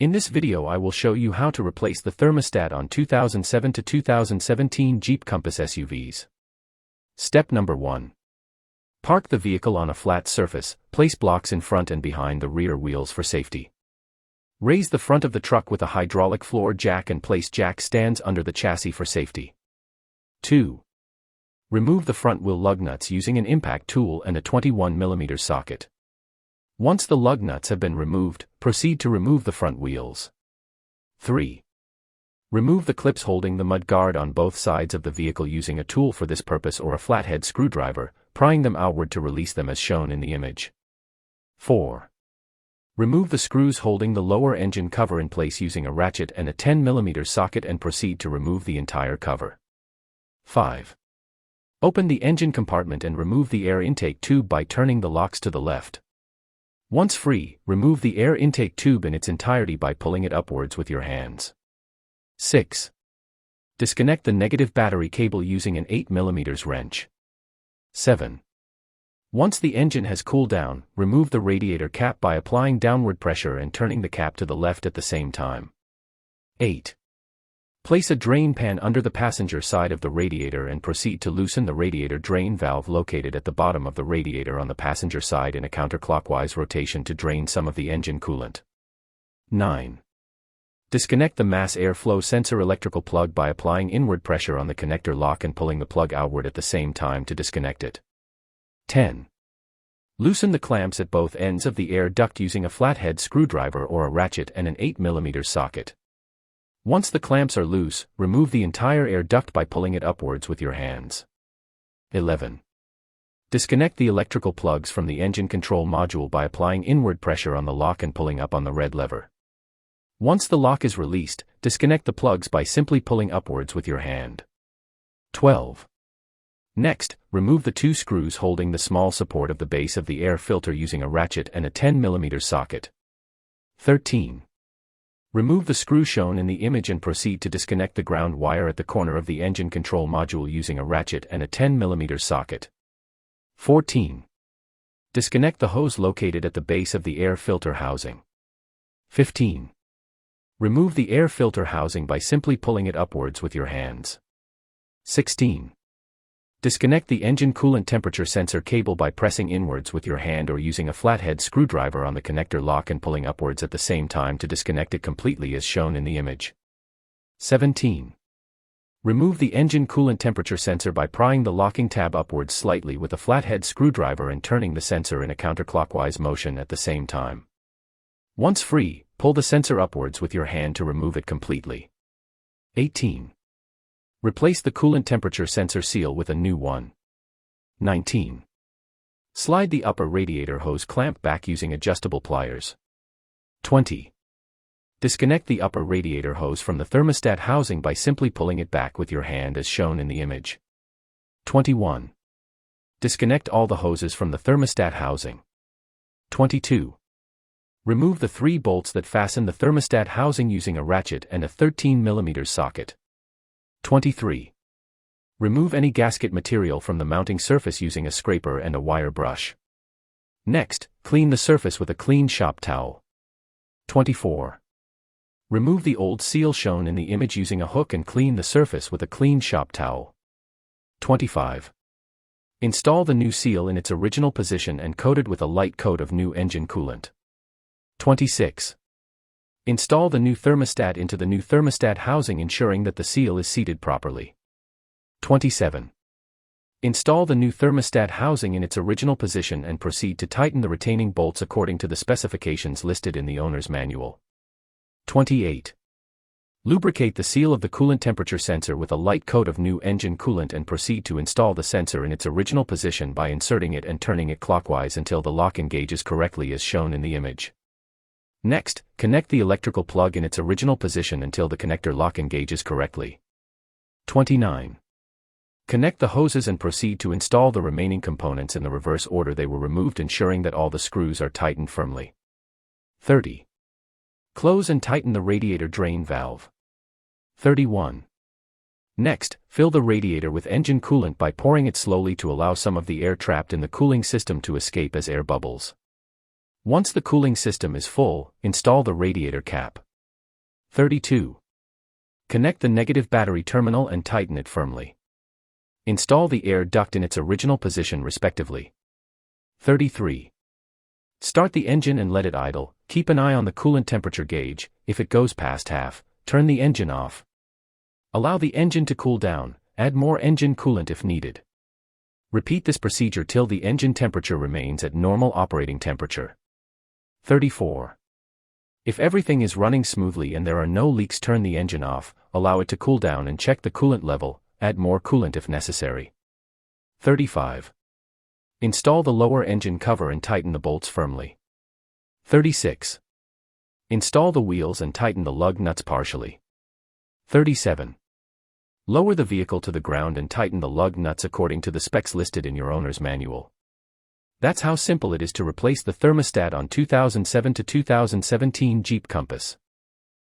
In this video I will show you how to replace the thermostat on 2007 to 2017 Jeep Compass SUVs. Step number 1. Park the vehicle on a flat surface, place blocks in front and behind the rear wheels for safety. Raise the front of the truck with a hydraulic floor jack and place jack stands under the chassis for safety. 2. Remove the front wheel lug nuts using an impact tool and a 21mm socket. Once the lug nuts have been removed, proceed to remove the front wheels. 3. Remove the clips holding the mud guard on both sides of the vehicle using a tool for this purpose or a flathead screwdriver, prying them outward to release them as shown in the image. 4. Remove the screws holding the lower engine cover in place using a ratchet and a 10mm socket and proceed to remove the entire cover. 5. Open the engine compartment and remove the air intake tube by turning the locks to the left. Once free, remove the air intake tube in its entirety by pulling it upwards with your hands. 6. Disconnect the negative battery cable using an 8mm wrench. 7. Once the engine has cooled down, remove the radiator cap by applying downward pressure and turning the cap to the left at the same time. 8. Place a drain pan under the passenger side of the radiator and proceed to loosen the radiator drain valve located at the bottom of the radiator on the passenger side in a counterclockwise rotation to drain some of the engine coolant. 9. Disconnect the mass airflow sensor electrical plug by applying inward pressure on the connector lock and pulling the plug outward at the same time to disconnect it. 10. Loosen the clamps at both ends of the air duct using a flathead screwdriver or a ratchet and an 8mm socket. Once the clamps are loose, remove the entire air duct by pulling it upwards with your hands. 11. Disconnect the electrical plugs from the engine control module by applying inward pressure on the lock and pulling up on the red lever. Once the lock is released, disconnect the plugs by simply pulling upwards with your hand. 12. Next, remove the two screws holding the small support of the base of the air filter using a ratchet and a 10mm socket. 13. Remove the screw shown in the image and proceed to disconnect the ground wire at the corner of the engine control module using a ratchet and a 10mm socket. 14. Disconnect the hose located at the base of the air filter housing. 15. Remove the air filter housing by simply pulling it upwards with your hands. 16. Disconnect the engine coolant temperature sensor cable by pressing inwards with your hand or using a flathead screwdriver on the connector lock and pulling upwards at the same time to disconnect it completely as shown in the image. 17. Remove the engine coolant temperature sensor by prying the locking tab upwards slightly with a flathead screwdriver and turning the sensor in a counterclockwise motion at the same time. Once free, pull the sensor upwards with your hand to remove it completely. 18. Replace the coolant temperature sensor seal with a new one. 19. Slide the upper radiator hose clamp back using adjustable pliers. 20. Disconnect the upper radiator hose from the thermostat housing by simply pulling it back with your hand as shown in the image. 21. Disconnect all the hoses from the thermostat housing. 22. Remove the 3 bolts that fasten the thermostat housing using a ratchet and a 13mm socket. 23. Remove any gasket material from the mounting surface using a scraper and a wire brush. Next, clean the surface with a clean shop towel. 24. Remove the old seal shown in the image using a hook and clean the surface with a clean shop towel. 25. Install the new seal in its original position and coat it with a light coat of new engine coolant. 26. Install the new thermostat into the new thermostat housing ensuring that the seal is seated properly. 27. Install the new thermostat housing in its original position and proceed to tighten the retaining bolts according to the specifications listed in the owner's manual. 28. Lubricate the seal of the coolant temperature sensor with a light coat of new engine coolant and proceed to install the sensor in its original position by inserting it and turning it clockwise until the lock engages correctly as shown in the image. Next, connect the electrical plug in its original position until the connector lock engages correctly. 29. Connect the hoses and proceed to install the remaining components in the reverse order they were removed, ensuring that all the screws are tightened firmly. 30. Close and tighten the radiator drain valve. 31. Next, fill the radiator with engine coolant by pouring it slowly to allow some of the air trapped in the cooling system to escape as air bubbles. Once the cooling system is full, install the radiator cap. 32. Connect the negative battery terminal and tighten it firmly. Install the air duct in its original position respectively. 33. Start the engine and let it idle. Keep an eye on the coolant temperature gauge. If it goes past half, turn the engine off. Allow the engine to cool down. Add more engine coolant if needed. Repeat this procedure till the engine temperature remains at normal operating temperature. 34. If everything is running smoothly and there are no leaks, turn the engine off, allow it to cool down and check the coolant level, add more coolant if necessary. 35. Install the lower engine cover and tighten the bolts firmly. 36. Install the wheels and tighten the lug nuts partially. 37. Lower the vehicle to the ground and tighten the lug nuts according to the specs listed in your owner's manual. That's how simple it is to replace the thermostat on 2007 to 2017 Jeep Compass.